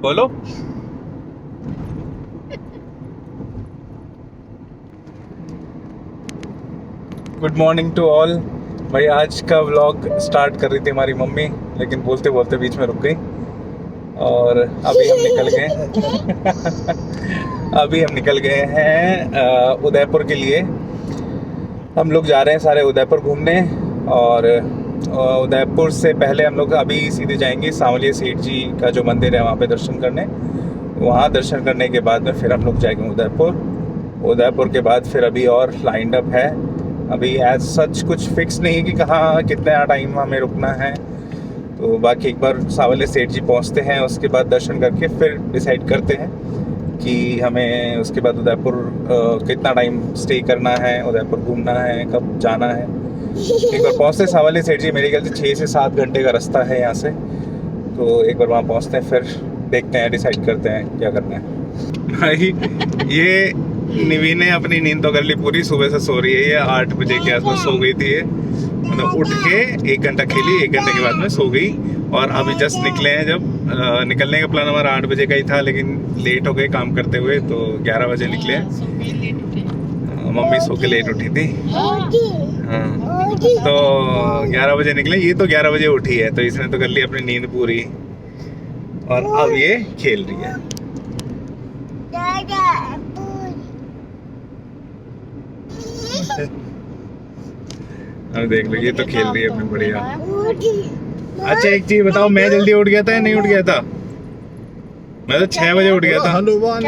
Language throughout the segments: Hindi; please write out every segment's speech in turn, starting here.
बोलो। Good morning to all. भाई आज का व्लॉग स्टार्ट कर रही थी हमारी मम्मी, लेकिन बोलते बोलते बीच में रुक गई और अभी हम निकल गए। अभी हम निकल गए हैं उदयपुर के लिए। हम लोग जा रहे हैं सारे उदयपुर घूमने और उदयपुर से पहले हम लोग अभी सीधे जाएंगे सांवलिया सेठ जी का जो मंदिर है वहाँ पे दर्शन करने। वहाँ दर्शन करने के बाद में फिर हम लोग जाएंगे उदयपुर। उदयपुर के बाद फिर अभी और लाइंड अप है। अभी एज सच कुछ फिक्स नहीं है कि कहाँ कितना टाइम हमें रुकना है, तो बाकी एक बार सांवलिया सेठ जी पहुँचते हैं, उसके बाद दर्शन करके फिर डिसाइड करते हैं कि हमें उसके बाद उदयपुर कितना टाइम स्टे करना है, उदयपुर घूमना है, कब जाना है। एक बार पहुँचते हैं सांवलिया सेठ जी, मेरे ख्याल से 6 से 7 घंटे का रास्ता है यहाँ से, तो एक बार वहाँ पहुँचते हैं, फिर देखते हैं, डिसाइड करते हैं क्या करना है। भाई ये निवी ने अपनी नींद तो कर ली पूरी, सुबह से सो रही है। ये 8 बजे के आसपास सो गई थी, ये मतलब उठ के 1 घंटा खेली, 1 घंटे के बाद में सो गई। और अभी जस्ट निकले हैं, जब निकलने का प्लान हमारा 8 बजे का ही था, लेकिन लेट हो गए काम करते हुए, तो 11 बजे निकले हैं। मम्मी सो के लेट उठी थी। हाँ, तो 11 बजे निकले। ये तो 11 बजे उठी है, तो इसने तो कर ली अपनी नींद पूरी और अब ये खेल रही है। अब देख लो, ये तो खेल रही है अपनी बढ़िया। अच्छा एक चीज बताओ, मैं जल्दी उठ गया था या नहीं उठ गया था? मैं तो 6 बजे उठ गया था। हनुमान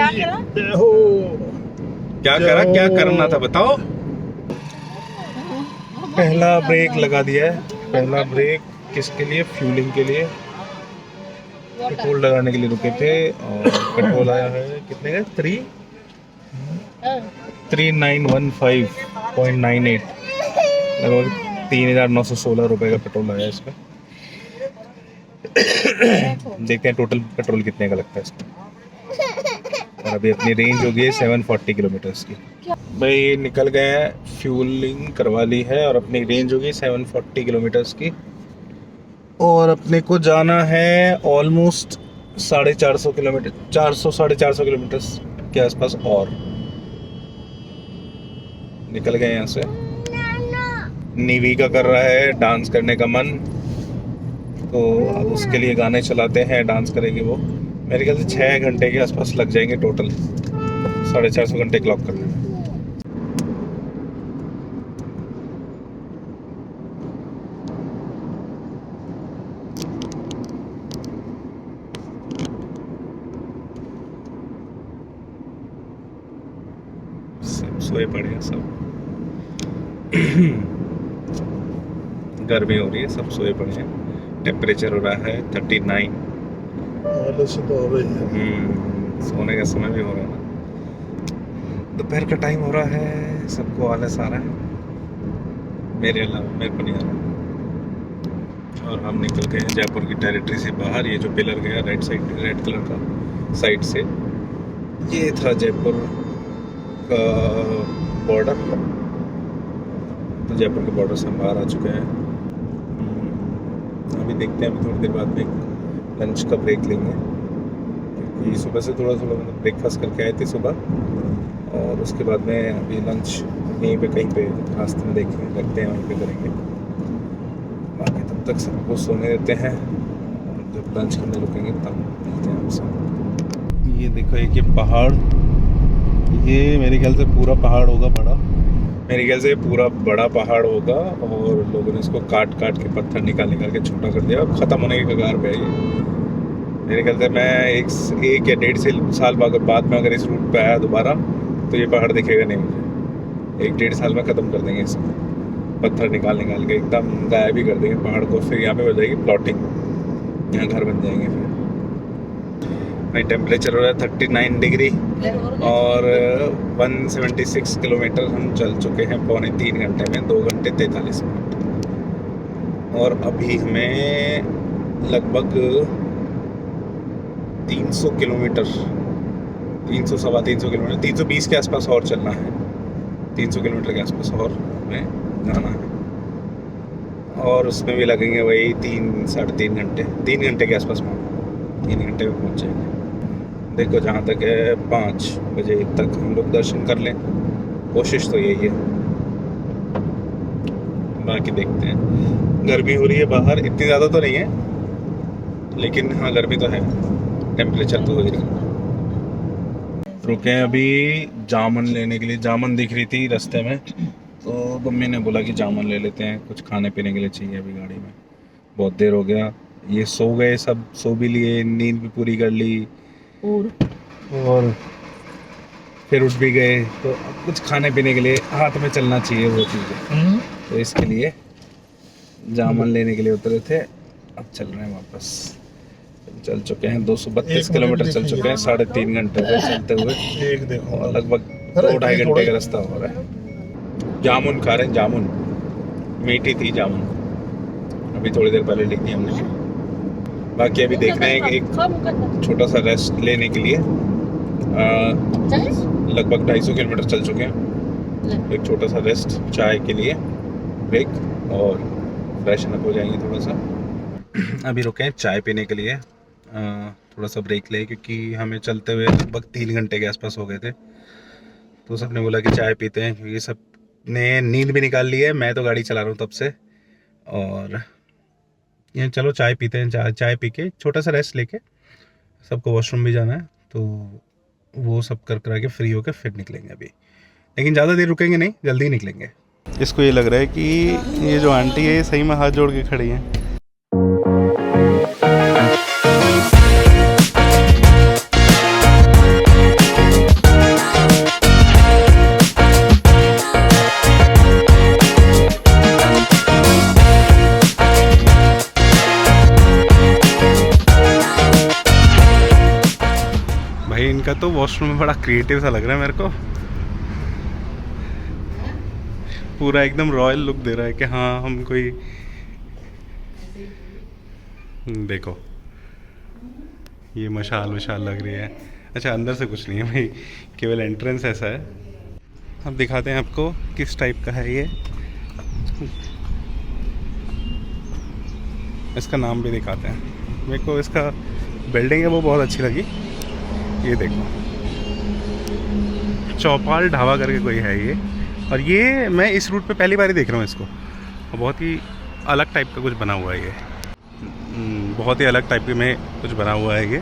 क्या करा, क्या करना था बताओ? पहला ब्रेक लगा दिया है। पहला ब्रेक किसके लिए? फ्यूलिंग के लिए। पेट्रोल लगाने के लिए रुके थे और पेट्रोल आया है कितने का? 3915.98, लगभग 3916 रुपए का पेट्रोल आया इसका। देखते हैं टोटल पेट्रोल कितने का लगता है इसका। और अभी अपनी रेंज होगी 740 किलोमीटर्स की। भाई निकल गए हैं, फ्यूलिंग करवा ली है और अपनी रेंज होगी 740 किलोमीटर्स की। और अपने को जाना है ऑलमोस्ट 450 किलोमीटर, 400-450 किलोमीटर्स के आसपास। और निकल गए यहाँ से। निवी का कर रहा है डांस करने का मन, तो अब उसके लिए गाने चलाते हैं, डांस करेगी वो। मेरे ख्याल से 6 घंटे के आसपास लग जाएंगे टोटल, 450 घंटे क्लॉक करने में। सब सोए पड़े हैं, सब गर्मी हो रही है, सब सोए पड़े हैं। टेम्परेचर हो रहा है 39। से तो हो रही है। सोने का समय भी हो रहा है ना, दोपहर का टाइम हो रहा है, सबको आलस आ रहा है, मेरे अलावा, मेरे को नहीं आ रहा। और हम निकल गए हैं जयपुर की टेरिटरी से बाहर। ये जो पिलर गया राइट साइड, रेड कलर का साइड से, ये था जयपुर का बॉर्डर। तो जयपुर के बॉर्डर से हम बाहर आ चुके हैं। अभी देखते हैं, अभी थोड़ी देर बाद में लंच का ब्रेक लेंगे, क्योंकि सुबह से थोड़ा मतलब ब्रेकफास्ट करके आए थे सुबह, और उसके बाद में अभी लंच यहीं पे कहीं पे रास्ते में देखेंगे, करते हैं, वहीं पे करेंगे। बाकी तब तक सबको सोने देते हैं, और जब लंच करने रुकेंगे तब मिलते हैं हमसे। ये देखो, एक ये पहाड़, ये मेरे ख्याल से पूरा पहाड़ होगा बड़ा, मेरे ख्याल से पूरा बड़ा पहाड़ होगा, और लोगों ने इसको काट काट के पत्थर निकाल निकाल के छोटा कर दिया, ख़त्म होने के कगार पे है ये। मेरे ख्याल से मैं एक या 1.5 साल बाद में अगर इस रूट पे आया दोबारा, तो ये पहाड़ दिखेगा नहीं मुझे। 1-1.5 साल में ख़त्म कर देंगे इसको, पत्थर निकाल निकाल के एकदम गायब ही कर देंगे पहाड़ को। फिर यहाँ पे हो जाएगी प्लॉटिंग, यहाँ घर बन जाएंगे फिर। भाई टेम्परेचर हो रहा है 39 डिग्री और 176 किलोमीटर हम चल चुके हैं पौने 3 घंटे में, 2 घंटे 43 मिनट। और अभी हमें लगभग 300 किलोमीटर, 300-325 किलोमीटर, 320 के आसपास और चलना है। 300 किलोमीटर के आसपास और हमें जाना है, और उसमें भी लगेंगे वही 3-3.5 घंटे, 3 घंटे के आसपास, 3 घंटे में पहुँच जाएंगे। देखो जहाँ तक है 5 बजे तक हम लोग दर्शन कर लें, कोशिश तो यही है, बाकी देखते हैं। गर्मी हो रही है बाहर, इतनी ज़्यादा तो नहीं है लेकिन हाँ गर्मी तो है, टेम्परेचर तो हो ही रही है। रुके हैं अभी जामुन लेने के लिए, जामुन दिख रही थी रास्ते में तो मम्मी ने बोला कि जामुन ले लेते हैं, कुछ खाने पीने के लिए चाहिए अभी गाड़ी में। बहुत देर हो गया, ये सो गए सब, सो भी लिए, नींद भी पूरी कर ली और फिर उठ भी गए, तो अब कुछ खाने पीने के लिए हाथ में चलना चाहिए वो चीज़ें, तो इसके लिए जामुन लेने के लिए उतरे थे। अब चल रहे हैं वापस, चल चुके हैं 232 किलोमीटर चल चुके हैं 3.5 घंटे से चलते हुए, एक देखो और लगभग 2-2.5 घंटे का रास्ता हो रहा है। जामुन खा रहे हैं, जामुन मीठी थी जामुन, अभी थोड़ी देर पहले लिख दी हमने। बाकी अभी देख रहे हैं कि एक छोटा सा रेस्ट लेने के लिए लगभग 250 किलोमीटर चल चुके हैं, एक छोटा सा रेस्ट चाय के लिए ब्रेक, और फ्रेशन अप हो जाएंगे थोड़ा सा। अभी रुके हैं चाय पीने के लिए, थोड़ा सा ब्रेक ले, क्योंकि हमें चलते हुए लगभग 3 घंटे के आसपास हो गए थे, तो सबने बोला कि चाय पीते हैं, क्योंकि सब ने नींद भी निकाल ली है, मैं तो गाड़ी चला रहा हूँ तब से, और ये चलो चाय पीते हैं। चाय पी के छोटा सा रेस्ट लेके, सबको वॉशरूम भी जाना है, तो वो सब कर करा के फ्री होकर फिर निकलेंगे अभी, लेकिन ज़्यादा देर रुकेंगे नहीं, जल्दी ही निकलेंगे। इसको ये लग रहा है कि ये जो आंटी है ये सही में हाथ जोड़ के खड़ी हैं। भाई इनका तो वॉशरूम में बड़ा क्रिएटिव सा लग रहा है मेरे को, पूरा एकदम रॉयल लुक दे रहा है कि हाँ हम कोई, देखो ये मशाल वशाल लग रही है। अच्छा अंदर से कुछ नहीं है भाई, केवल एंट्रेंस ऐसा है। अब दिखाते हैं आपको किस टाइप का है ये, इसका नाम भी दिखाते हैं। मेरे को इसका बिल्डिंग है वो बहुत अच्छी लगी, ये देखो चौपाल ढाबा करके कोई है ये, और ये मैं इस रूट पे पहली बार ही देख रहा हूँ इसको, बहुत ही अलग टाइप का कुछ बना हुआ है ये, बहुत ही अलग टाइप के में कुछ बना हुआ है ये,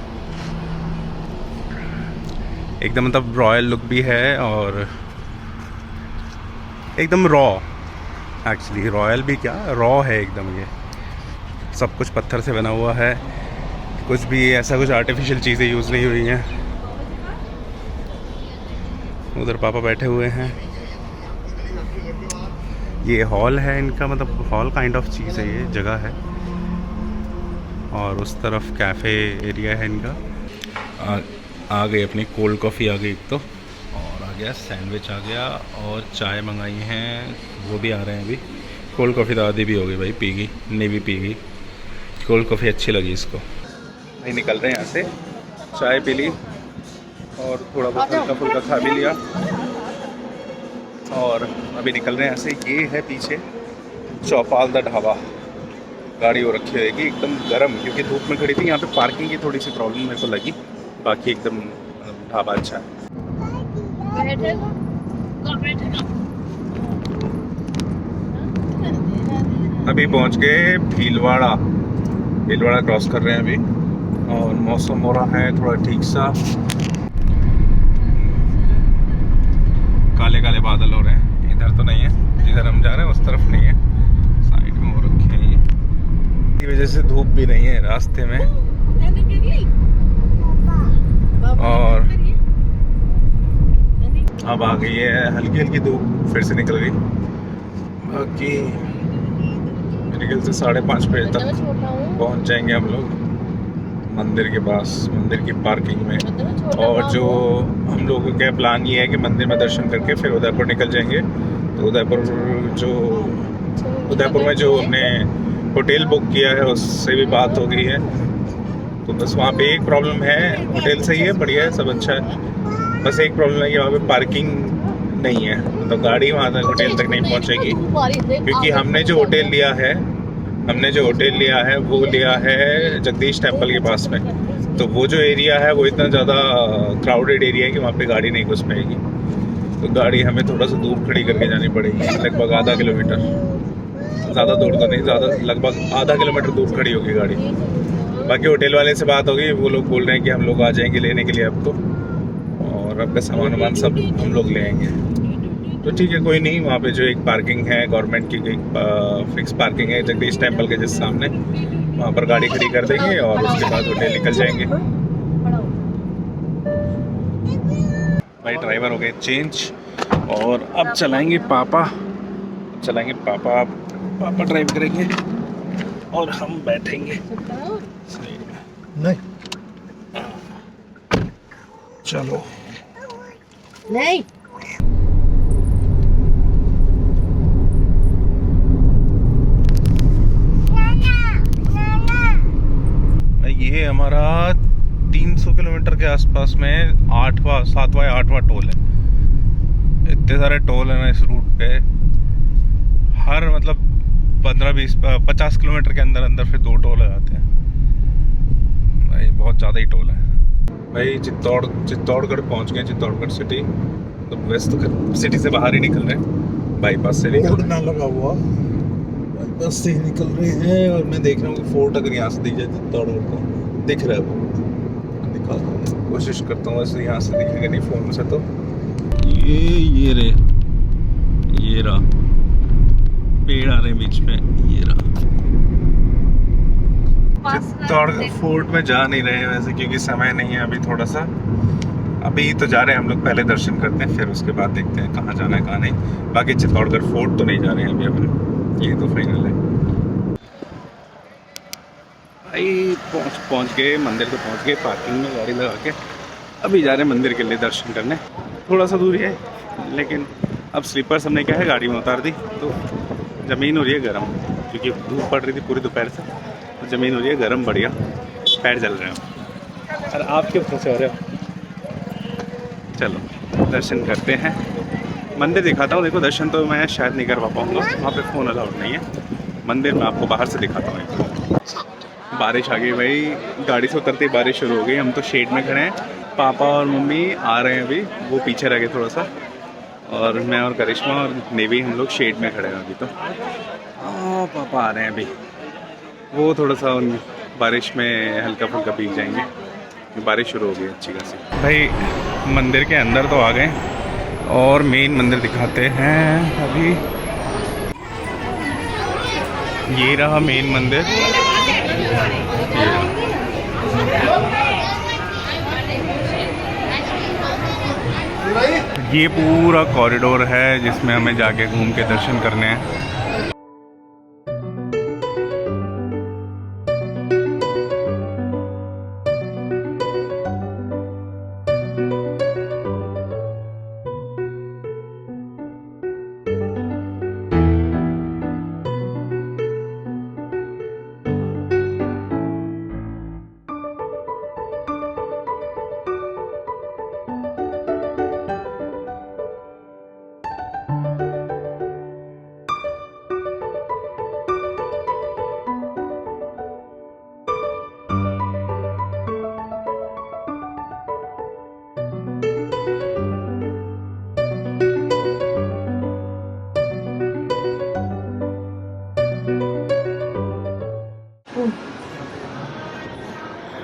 एकदम मतलब रॉयल लुक भी है और एकदम रॉ, एक्चुअली रॉयल भी क्या रॉ है एकदम, ये सब कुछ पत्थर से बना हुआ है, कुछ भी ऐसा कुछ आर्टिफिशियल चीज़ें यूज़ नहीं हुई हैं। उधर पापा बैठे हुए हैं, ये हॉल है इनका, मतलब हॉल काइंड ऑफ चीज़ है, ये जगह है, और उस तरफ कैफ़े एरिया है इनका। आ गई अपनी कोल्ड कॉफ़ी आ गई एक तो, और आ गया सैंडविच आ गया, और चाय मंगाई हैं वो भी आ रहे हैं अभी। कोल्ड कॉफ़ी तो आधी भी हो गई भाई, पी गई नहीं भी पी गई, कोल्ड कॉफ़ी अच्छी लगी इसको। नहीं निकल रहे हैं यहाँ से, चाय पी ली और थोड़ा बहुत हल्का फुल्का खा भी लिया, और अभी निकल रहे हैं यहाँ से। ये है पीछे चौपाल दा ढाबा, गाड़ी हो रखी होगी एकदम गर्म, क्योंकि धूप में खड़ी थी। यहाँ पे पार्किंग की थोड़ी सी प्रॉब्लम मेरे को लगी, बाकी एकदम ढाबा अच्छा है। अभी पहुँच गए भीलवाड़ा, भीलवाड़ा क्रॉस कर रहे हैं अभी, और मौसम हो रहा है थोड़ा ठीक सा, काले काले बादल हो रहे हैं। इधर तो नहीं है, जिधर हम जा रहे हैं उस तरफ नहीं है, साइड में हो रखे हैं ये, की वजह से धूप भी नहीं है रास्ते में, और अब आ गई है हल्की हल्की धूप, फिर से निकल गई। बाकी मेरे ख्याल से 5:30 बजे तक पहुंच जाएंगे हम लोग मंदिर के पास, मंदिर की पार्किंग में। और जो हम लोगों का प्लान ये है कि मंदिर में दर्शन करके फिर उदयपुर निकल जाएंगे। तो उदयपुर में जो हमने होटल बुक किया है उससे भी बात हो गई है, तो बस वहाँ पे एक प्रॉब्लम है, होटल सही है, बढ़िया है, सब अच्छा है, बस एक प्रॉब्लम है कि वहाँ पे पार्किंग नहीं है, तो गाड़ी वहाँ तक होटल तक नहीं पहुँचेगी, क्योंकि हमने जो होटल लिया है वो लिया है जगदीश टेम्पल के पास में। तो वो जो एरिया है वो इतना ज़्यादा क्राउडेड एरिया है कि वहाँ पे गाड़ी नहीं घुस पाएगी, तो गाड़ी हमें थोड़ा सा दूर खड़ी करके जानी पड़ेगी, लगभग आधा किलोमीटर, ज़्यादा दूर तो नहीं, ज़्यादा लगभग आधा किलोमीटर दूर खड़ी होगी गाड़ी। बाकी होटल वाले से बात होगी, वो लोग बोल रहे हैं कि हम लोग आ जाएंगे लेने के लिए अब तो, और आपका सामान वामान सब हम लोग ले आएंगे। तो ठीक है, कोई नहीं, वहाँ पे जो एक पार्किंग है गवर्नमेंट की, एक फिक्स पार्किंग है जगदीश टेम्पल के जिस सामने, वहाँ पर गाड़ी खड़ी कर देंगे और उसके बाद होटल निकल जाएंगे। भाई ड्राइवर हो गए चेंज और अब चलाएंगे पापा, पापा ड्राइव करेंगे और हम बैठेंगे। नहीं चलो नहीं ये हमारा 300 किलोमीटर के आसपास में 7वां या 8वां टोल है। इतने सारे टोल है ना इस रूट पे, हर मतलब 15-20-50 किलोमीटर के अंदर अंदर फिर 2 टोल आ जाते हैं भाई, बहुत ज़्यादा ही टोल है भाई। चित्तौड़गढ़ पहुंच गए, चित्तौड़गढ़ सिटी, तो वैसे तो सिटी से बाहर ही निकल रहे हैं, बाईपास से निकल बोर्ड रहे ना लगा हुआ, बस से ही निकल रहे हैं। और मैं देख रहा हूँ कि फोर्ट अगर यहाँ से दिख जाए चित्तौड़गढ़ को, दिख रहा है वो, दिखा दो, कोशिश करता हूँ वैसे यहाँ से दिखेगा नहीं फ़ोन से। तो ये रहा पेड़ आ रहे बीच में, ये रहा। चित्तौड़गढ़ फोर्ट में जा नहीं रहे हैं वैसे, क्योंकि समय नहीं है अभी, थोड़ा सा अभी तो जा रहे हैं हम लोग, पहले दर्शन करते हैं फिर उसके बाद देखते हैं कहाँ जाना है कहाँ नहीं। बाकी चित्तौड़गढ़ फोर्ट तो नहीं जा रहे हैं अभी अपन, ये तो फाइनल है भाई। पहुँच गए मंदिर, तो पहुँच गए, पार्किंग में गाड़ी लगा के अभी जा रहे हैं मंदिर के लिए दर्शन करने। थोड़ा सा दूरी है, लेकिन अब स्लीपर्स हमने क्या है गाड़ी में उतार दी, तो ज़मीन हो रही है गर्म, क्योंकि धूप पड़ रही थी पूरी दोपहर से, तो ज़मीन हो रही है गर्म, बढ़िया, पैर जल रहे हैं। और आप क्यों फंसे हो रहे हो? चलो दर्शन करते हैं, मंदिर दिखाता हूँ। देखो दर्शन तो मैं शायद नहीं करवा पाऊँगा, वहाँ पे फ़ोन अलाउड नहीं है। मंदिर में आपको बाहर से दिखाता हूँ। बारिश आ गई भाई, गाड़ी से उतरते ही बारिश शुरू हो गई। हम तो शेड में खड़े हैं, पापा और मम्मी आ रहे हैं अभी, वो पीछे रह गए थोड़ा सा, और मैं और करिश्मा और नेवी हम लोग शेड में खड़े हैं अभी। तो पापा आ रहे हैं अभी, वो थोड़ा सा उन बारिश में हल्का फुल्का भीग जाएंगे, बारिश शुरू हो गई अच्छी खासी। भाई मंदिर के अंदर तो आ गए, और मेन मंदिर दिखाते हैं अभी। ये रहा मेन मंदिर, ये पूरा कॉरिडोर है जिसमें हमें जाके घूम के दर्शन करने हैं।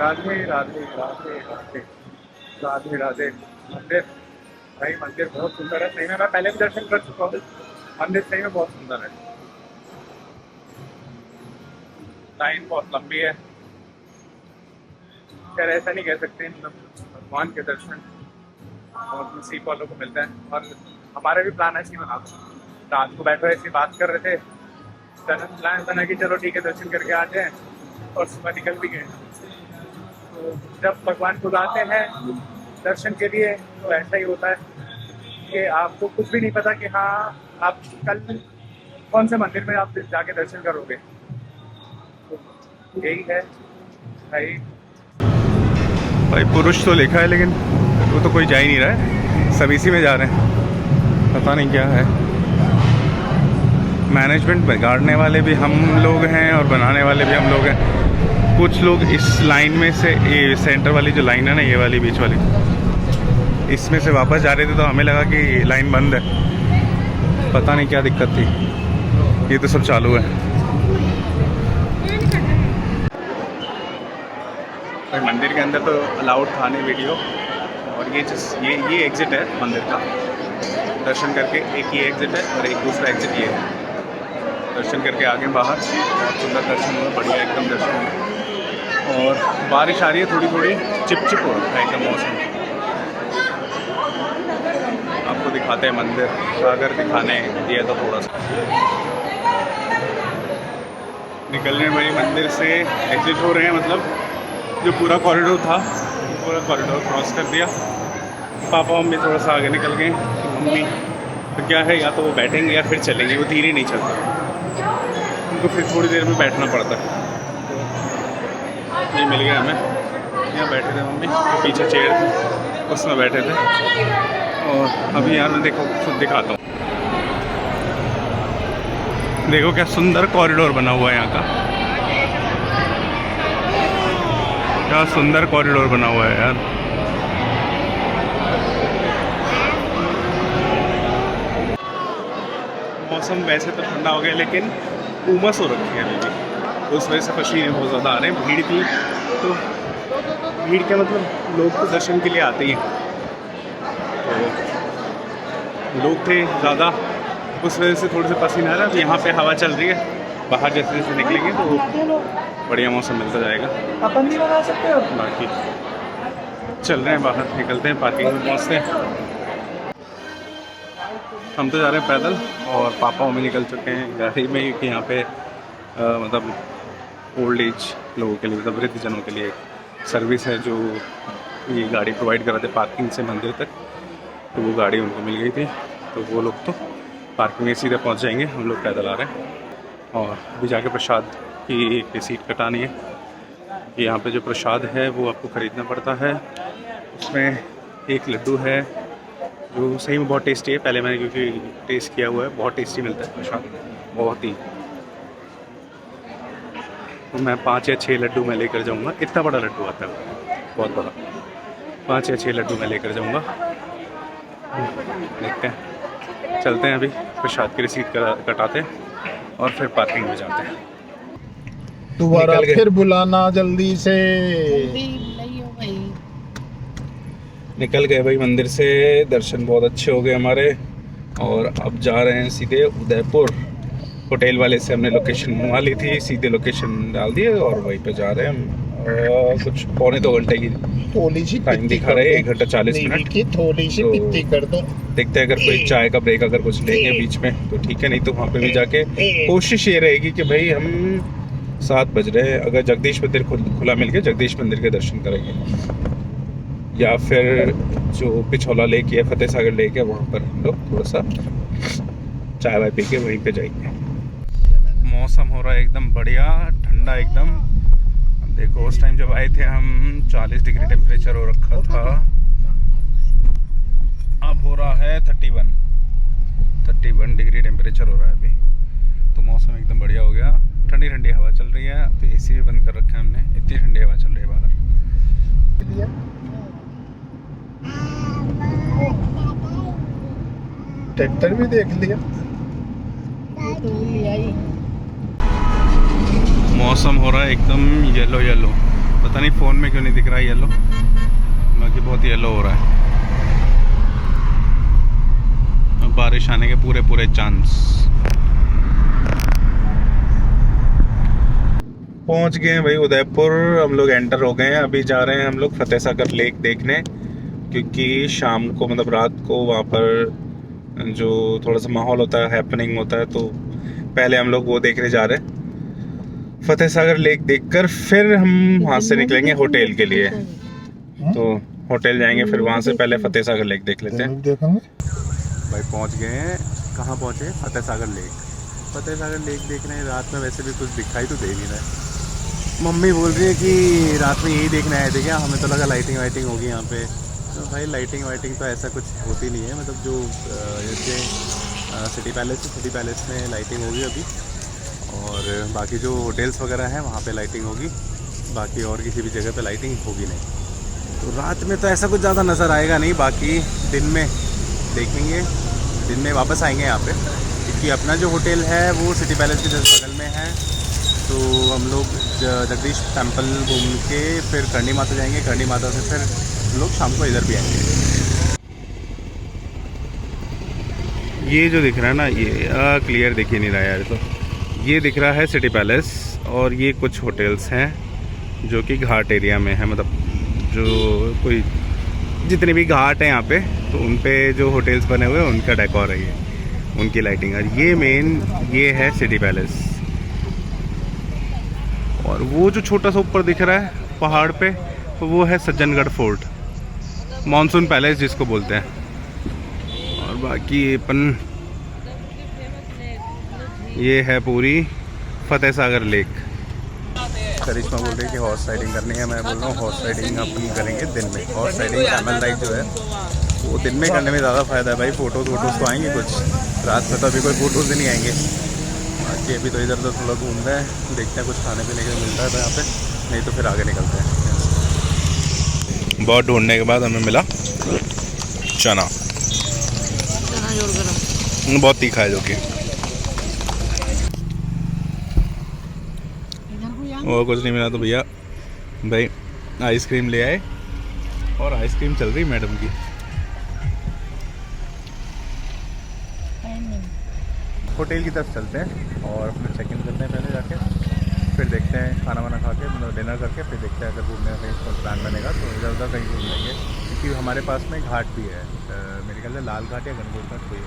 राधे राधे राधे राधे राधे राधे। मंदिर भाई, मंदिर बहुत सुंदर है सही में, मैं पहले भी दर्शन कर चुका हूँ, मंदिर सही में बहुत सुंदर है। लाइन बहुत लंबी है, खैर ऐसा नहीं कह सकते, मतलब भगवान के दर्शन और नसीब वालों को मिलते हैं। और हमारे भी प्लान ऐसे ही बना, रात को बैठे ऐसी बात कर रहे थे, सडन प्लान बना कि चलो ठीक है दर्शन करके आ जाए, और सुबह निकल भी गए। तो जब भगवान खुद आते हैं दर्शन के लिए, तो ऐसा ही होता है कि आपको कुछ भी नहीं पता कि हाँ आप कल कौन से मंदिर में आप जाके दर्शन करोगे। तो यही है भाई पुरुष तो लिखा है, लेकिन वो तो कोई जा ही नहीं रहा है, सब इसी में जा रहे हैं, पता नहीं क्या है। मैनेजमेंट बिगाड़ने वाले भी हम लोग हैं और बनाने वाले भी हम लोग हैं। कुछ लोग इस लाइन में से, ये सेंटर वाली जो लाइन है ना, ये वाली बीच वाली, इसमें से वापस जा रहे थे तो हमें लगा कि लाइन बंद है, पता नहीं क्या दिक्कत थी। ये तो सब चालू है। भाई मंदिर के अंदर तो अलाउड था नहीं वीडियो, और ये एग्ज़िट है मंदिर का। दर्शन करके एक ये एग्ज़िट है और एक दूसरा एग्ज़िट ये है। दर्शन करके आगे बाहर, बहुत सुंदर दर्शन हुआ, बढ़िया एकदम दर्शन हुआ। और बारिश आ रही है, थोड़ी थोड़ी चिपचिप हो रहा है एकदम मौसम। आपको दिखाते हैं मंदिर, अगर दिखाने दिया तो थोड़ा सा निकल रहे हैं भाई मंदिर से, एग्जिट हो रहे हैं। मतलब जो पूरा कॉरिडोर था, पूरा कॉरिडोर क्रॉस कर दिया। पापा मम्मी थोड़ा सा आगे निकल गए। मम्मी तो क्या है, या तो वो बैठेंगे या फिर चलेंगे, वो धीरे नहीं चलते, उनको फिर थोड़ी देर में बैठना पड़ता है। तो ये मिल गया हमें, यहाँ बैठे थे मम्मी, तो पीछे चेयर थी उसमें बैठे थे। और अभी यार मैं देखो खुद दिखाता हूँ, देखो क्या सुंदर कॉरिडोर बना हुआ है यहाँ का, क्या सुंदर कॉरिडोर बना हुआ है यार। मौसम वैसे तो ठंडा हो गया, लेकिन उमस हो रखी है अभी भी, तो उस वजह से पसीने बहुत ज़्यादा आ रहे हैं। भीड़ थी, तो भीड़ का मतलब लोग तो दर्शन के लिए आते ही हैं, तो लोग थे ज़्यादा, उस वजह से थोड़े से पसीना आ रहा है। अब यहाँ पे हवा चल रही है, बाहर जैसे जैसे निकलेंगे तो बढ़िया मौसम मिलता जाएगा। अपन भी बना सकते हो। बाकी चल रहे हैं बाहर, निकलते हैं, पार्किंग में पहुँचते हैं। हम तो जा रहे हैं पैदल, और पापा मम्मी निकल चुके हैं गाड़ी में, क्योंकि यहाँ पे मतलब ओल्ड एज लोगों के लिए, मतलब वृद्धजनों के लिए एक सर्विस है जो ये गाड़ी प्रोवाइड कराते पार्किंग से मंदिर तक। तो वो गाड़ी उनको मिल गई थी, तो वो लोग तो पार्किंग में सीधे पहुँच जाएंगे। हम लोग पैदल आ रहे हैं, और अभी जाके प्रसाद की एक रिसीट कटानी है। यहाँ पे जो प्रसाद है वो आपको ख़रीदना पड़ता है। उसमें एक लड्डू है जो सही में बहुत टेस्टी है, पहले मैंने क्योंकि टेस्ट किया हुआ है, बहुत टेस्टी मिलता है प्रसाद, बहुत ही। तो मैं 5 या 6 लड्डू मैं लेकर जाऊँगा, इतना बड़ा लड्डू आता है, बहुत बड़ा। 5 या 6 लड्डू मैं लेकर जाऊँगा, देखते हैं, चलते हैं। अभी प्रसाद की रिसीट कटाते हैं और फिर पार्किंग में जाते हैं। दोबारा फिर बुलाना जल्दी से। निकल गए भाई मंदिर से, दर्शन बहुत अच्छे हो गए हमारे, और अब जा रहे हैं सीधे उदयपुर। होटल वाले से हमने लोकेशन मंगवा ली थी, सीधे लोकेशन डाल दिए और वहीं पे जा रहे हैं हम। कुछ पौने 2 घंटे की थोड़ी सी टाइम दिखा रहे हैं, 1 घंटा 40 मिनट की थोड़ी सी पिट्टी कर दो। देखते हैं, अगर कोई चाय का ब्रेक अगर कुछ लेंगे बीच में तो ठीक है, नहीं तो वहाँ पे भी जाके कोशिश ये रहेगी कि भाई हम 7 बज रहे हैं, अगर जगदीश मंदिर खुला मिल गया, जगदीश मंदिर के दर्शन करेंगे, या फिर जो पिछोला लेक है, फतेह सागर लेक है, वहाँ पर हम लोग थोड़ा सा चाय वाय पी के वहीं पे जाएंगे। मौसम हो रहा है एकदम बढ़िया, ठंडा एकदम। देखो उस टाइम जब आए थे हम 40 डिग्री टेम्परेचर हो रखा था, अब हो रहा है 31 डिग्री टेम्परेचर हो रहा है अभी। तो मौसम एकदम बढ़िया हो गया, ठंडी ठंडी हवा चल रही है। तो एसी भी बंद कर रखा है हमने, इतनी ठंडी हवा चल रही है बाहर। ट्रैक्टर भी देख लिया। मौसम हो रहा है एकदम येलो येलो, पता नहीं फ़ोन में क्यों नहीं दिख रहा है येलो, बाकी बहुत येलो हो रहा है। अब बारिश आने के पूरे चांस। पहुंच गए हैं भाई उदयपुर, हम लोग एंटर हो गए हैं। अभी जा रहे हैं हम लोग फतेह सागर लेक देखने, क्योंकि शाम को मतलब रात को वहाँ पर जो थोड़ा सा माहौल होता है, हैपनिंग होता है, तो पहले हम लोग वो देखने जा रहे हैं। फतेह सागर लेक देखकर फिर हम वहाँ से निकलेंगे होटल के लिए, तो होटल जाएंगे, फिर वहाँ से पहले फतेह सागर लेक देख लेते हैं। भाई पहुँच गए हैं, कहाँ पहुँचे? फतेह सागर लेक। फतेह सागर लेक देख रहे हैं, रात में वैसे भी कुछ दिखाई तो दे नहीं रहा है। मम्मी बोल रही है कि रात में यही देखने आए थे क्या, हमें तो लगा लाइटिंग वाइटिंग होगी यहाँ पे। तो भाई लाइटिंग वाइटिंग तो ऐसा कुछ होती नहीं है, मतलब जो जैसे सिटी पैलेस में लाइटिंग होगी अभी, और बाकी जो होटल्स वगैरह हैं वहाँ पे लाइटिंग होगी। बाकी और किसी भी जगह पे लाइटिंग होगी नहीं। तो रात में तो ऐसा कुछ ज़्यादा नज़र आएगा नहीं, बाकी दिन में देखेंगे, दिन में वापस आएंगे यहाँ पे, क्योंकि अपना जो होटल है वो सिटी पैलेस के जस्ट बगल में है। तो हम लोग जगदीश टेम्पल घूम के फिर करणी माता जाएंगे, करणी माता से फिर हम लोग शाम को इधर भी आएंगे। ये जो दिख रहा है ना, ये क्लियर दिख ही नहीं रहा यार, तो ये दिख रहा है सिटी पैलेस, और ये कुछ होटल्स हैं जो कि घाट एरिया में है, मतलब जो कोई जितने भी घाट हैं यहाँ पे, तो उन पे जो होटल्स बने हुए हैं उनका डेकोर है ये, उनकी लाइटिंग। और ये मेन ये है सिटी पैलेस, और वो जो छोटा सा ऊपर दिख रहा है पहाड़ पे, तो वो है सज्जनगढ़ फोर्ट, मानसून पैलेस जिसको बोलते हैं। और बाकी अपन ये है पूरी फतेह सागर लेक। करिश्मा बोल रही है कि हॉर्स राइडिंग करनी है, मैं बोल रहा हूँ हॉर्स राइडिंग अपन करेंगे दिन में। हॉर्स राइडिंग कैमल राइड जो है वो दिन में करने में ज़्यादा फ़ायदा है भाई। फ़ोटोज़ वोटोज़ तो आएंगे कुछ, रात में तो अभी कोई फ़ोटोज़ ही नहीं आएंगे। बाकी अभी तो इधर उधर थोड़ा घूम रहे हैं, देखते हैं कुछ खाने पीने के मिलता है तो यहाँ पे, नहीं तो फिर आगे निकलते हैं। बहुत ढूंढने के बाद हमें मिला चना, बहुत तीखा है जो कि, और कुछ नहीं मिला तो भैया भाई आइसक्रीम ले आए, और आइसक्रीम चल रही मैडम की। होटल की तरफ चलते हैं और अपने चेक इन करते हैं पहले जाके, फिर देखते हैं खाना वाना खा के, मतलब डिनर करके, फिर देखते हैं अगर घूमने का कहीं प्लान बनेगा तो इधर उधर कहीं घूम लेंगे, क्योंकि हमारे पास में घाट भी है, मेरे ख्याल से लाल घाट या गणगौर घाट कोई है।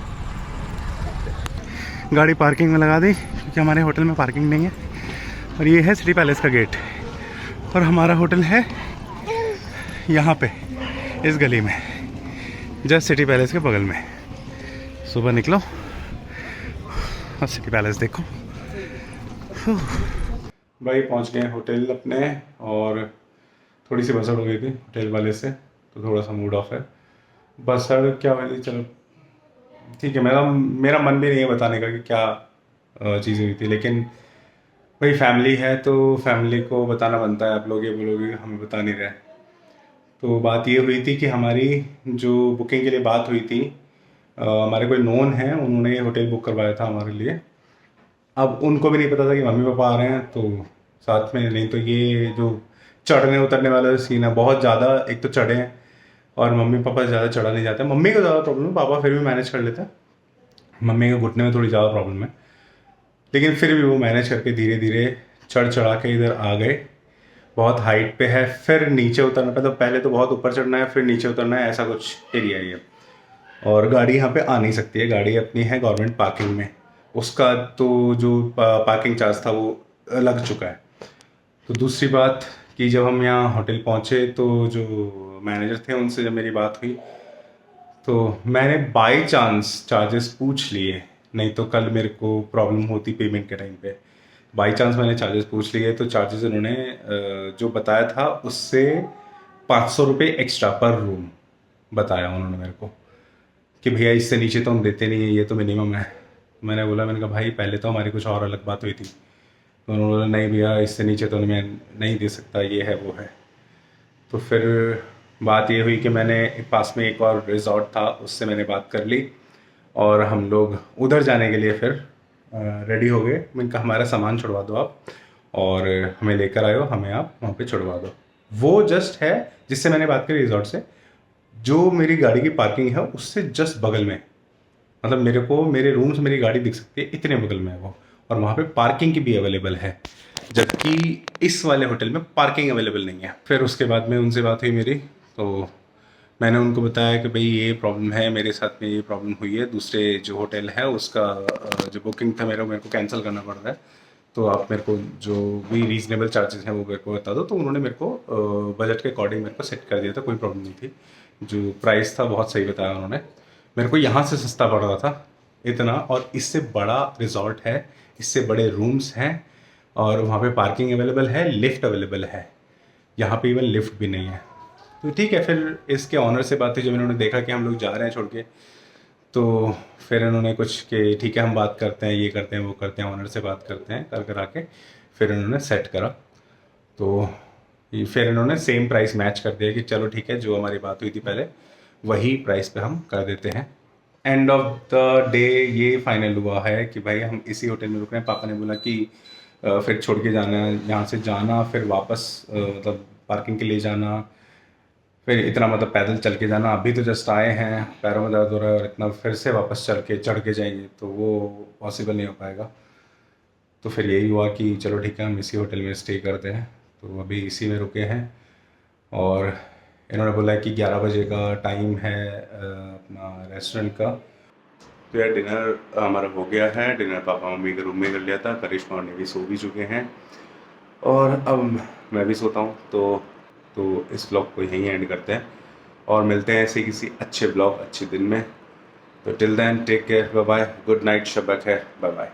गाड़ी पार्किंग में लगा दी क्योंकि हमारे होटल में पार्किंग नहीं है। और ये है सिटी पैलेस का गेट, और हमारा होटल है यहाँ पे इस गली में, जस्ट सिटी पैलेस के बगल में। सुबह निकलो और सिटी पैलेस देखो। भाई पहुँच गए होटल अपने, और थोड़ी सी बसड़ हो गई थी होटल वाले से, तो थोड़ा सा मूड ऑफ है। बसड़ क्या हुई, चलो ठीक है, मेरा मन भी नहीं है बताने का कि क्या चीज़ हुई थी, लेकिन भाई फैमिली है तो फैमिली को बताना बनता है। आप लोग ये बोलोगे हमें बता नहीं रहे। तो बात ये हुई थी कि हमारी जो बुकिंग के लिए बात हुई थी, हमारे कोई नोन है, उन्होंने ये होटल बुक करवाया था हमारे लिए। अब उनको भी नहीं पता था कि मम्मी पापा आ रहे हैं, तो साथ में, नहीं तो ये जो चढ़ने उतरने वाला सीन है बहुत ज़्यादा, एक तो चढ़े हैं और मम्मी पापा ज़्यादा चढ़ा नहीं जाते। मम्मी को ज़्यादा प्रॉब्लम है, पापा फिर भी मैनेज कर लेते हैं, मम्मी के घुटने में थोड़ी ज़्यादा प्रॉब्लम है, लेकिन फिर भी वो मैनेज करके धीरे धीरे चढ़ चढ़ा के इधर आ गए। बहुत हाइट पे है, फिर नीचे उतरना पे, तो पहले तो बहुत ऊपर चढ़ना है फिर नीचे उतरना है, ऐसा कुछ एरिया ही है। और गाड़ी यहाँ पे आ नहीं सकती है, गाड़ी अपनी है गवर्नमेंट पार्किंग में, उसका तो जो पार्किंग चार्ज था वो लग चुका है। तो दूसरी बात कि जब हम यहाँ होटल पहुँचे तो जो मैनेजर थे उनसे जब मेरी बात हुई, तो मैंने बाई चांस चार्जेस पूछ लिए, नहीं तो कल मेरे को प्रॉब्लम होती पेमेंट के टाइम पे। बाई चांस मैंने चार्जेस पूछ लिए, तो चार्जेस उन्होंने जो बताया था उससे 500 रुपये एक्स्ट्रा पर रूम बताया उन्होंने मेरे को, कि भैया इससे नीचे तो हम देते नहीं है, ये तो मिनिमम है। मैंने कहा भाई पहले तो हमारी कुछ और अलग बात हुई थी। तो उन्होंने बोला नहीं भैया इससे नीचे तो मैं नहीं दे सकता, ये है वो है। तो फिर बात ये हुई कि मैंने पास में एक और रिजॉर्ट था, उससे मैंने बात कर ली, और हम लोग उधर जाने के लिए फिर रेडी हो गए। मैंने कहा हमारा सामान छुड़वा दो आप, और हमें लेकर आयो, हमें आप वहाँ पे छुड़वा दो। वो जस्ट है जिससे मैंने बात करी रिजॉर्ट से, जो मेरी गाड़ी की पार्किंग है उससे जस्ट बगल में, मतलब मेरे को मेरे रूम से मेरी गाड़ी दिख सकती है, इतने बगल में है वो, और वहाँ पे पार्किंग की भी अवेलेबल है, जबकि इस वाले होटल में पार्किंग अवेलेबल नहीं है। फिर उसके बाद में उनसे बात हुई मेरी, तो मैंने उनको बताया कि भाई ये प्रॉब्लम है, मेरे साथ में ये प्रॉब्लम हुई है, दूसरे जो होटल है उसका जो बुकिंग था मेरे को कैंसिल करना पड़ रहा है, तो आप मेरे को जो भी रीज़नेबल चार्जेस हैं वो मेरे को बता दो। तो उन्होंने मेरे को बजट के अकॉर्डिंग मेरे को सेट कर दिया था, कोई प्रॉब्लम नहीं थी। जो प्राइस था बहुत सही बताया उन्होंने, मेरे को यहाँ से सस्ता पड़ रहा था इतना, और इससे बड़ा रिजॉर्ट है, इससे बड़े रूम्स हैं, और वहाँ पे पार्किंग अवेलेबल है, लिफ्ट अवेलेबल है, यहाँ पे इवन लिफ्ट भी नहीं है। तो ठीक है, फिर इसके ऑनर से बात हुई, जब इन्होंने देखा कि हम लोग जा रहे हैं छोड़ के, तो फिर इन्होंने कुछ कि ठीक है हम बात करते हैं, ये करते हैं वो करते हैं, ऑनर से बात करते हैं, कर कर आके फिर इन्होंने सेट करा। तो फिर इन्होंने सेम प्राइस मैच कर दिया कि चलो ठीक है, जो हमारी बात हुई थी पहले वही प्राइस पे हम कर देते हैं। एंड ऑफ द डे ये फाइनल हुआ है कि भाई हम इसी होटल में रुक रहे हैं। पापा ने बोला कि फिर छोड़ के जाना है, यहाँ से जाना फिर वापस मतलब पार्किंग के लिए जाना, फिर इतना मतलब पैदल चल के जाना, अभी तो जस्ट आए हैं, पैरों में दर्द हो रहा है और इतना फिर से वापस चढ़ के जाएंगे तो वो पॉसिबल नहीं हो पाएगा। तो फिर यही हुआ कि चलो ठीक है, हम इसी होटल में स्टे करते हैं। तो अभी इसी में रुके हैं और इन्होंने बोला है कि 11 बजे का टाइम है अपना रेस्टोरेंट का। तो यार डिनर हमारा हो गया है। डिनर पापा मम्मी के रूम में कर लिया था, करिश्मा और ने भी सो भी चुके हैं और अब मैं भी सोता हूँ। तो इस ब्लॉग को यहीं एंड करते हैं और मिलते हैं ऐसे किसी अच्छे ब्लॉग अच्छे दिन में। तो till then take care, bye bye, good night, शब बखैर, बाय बाय।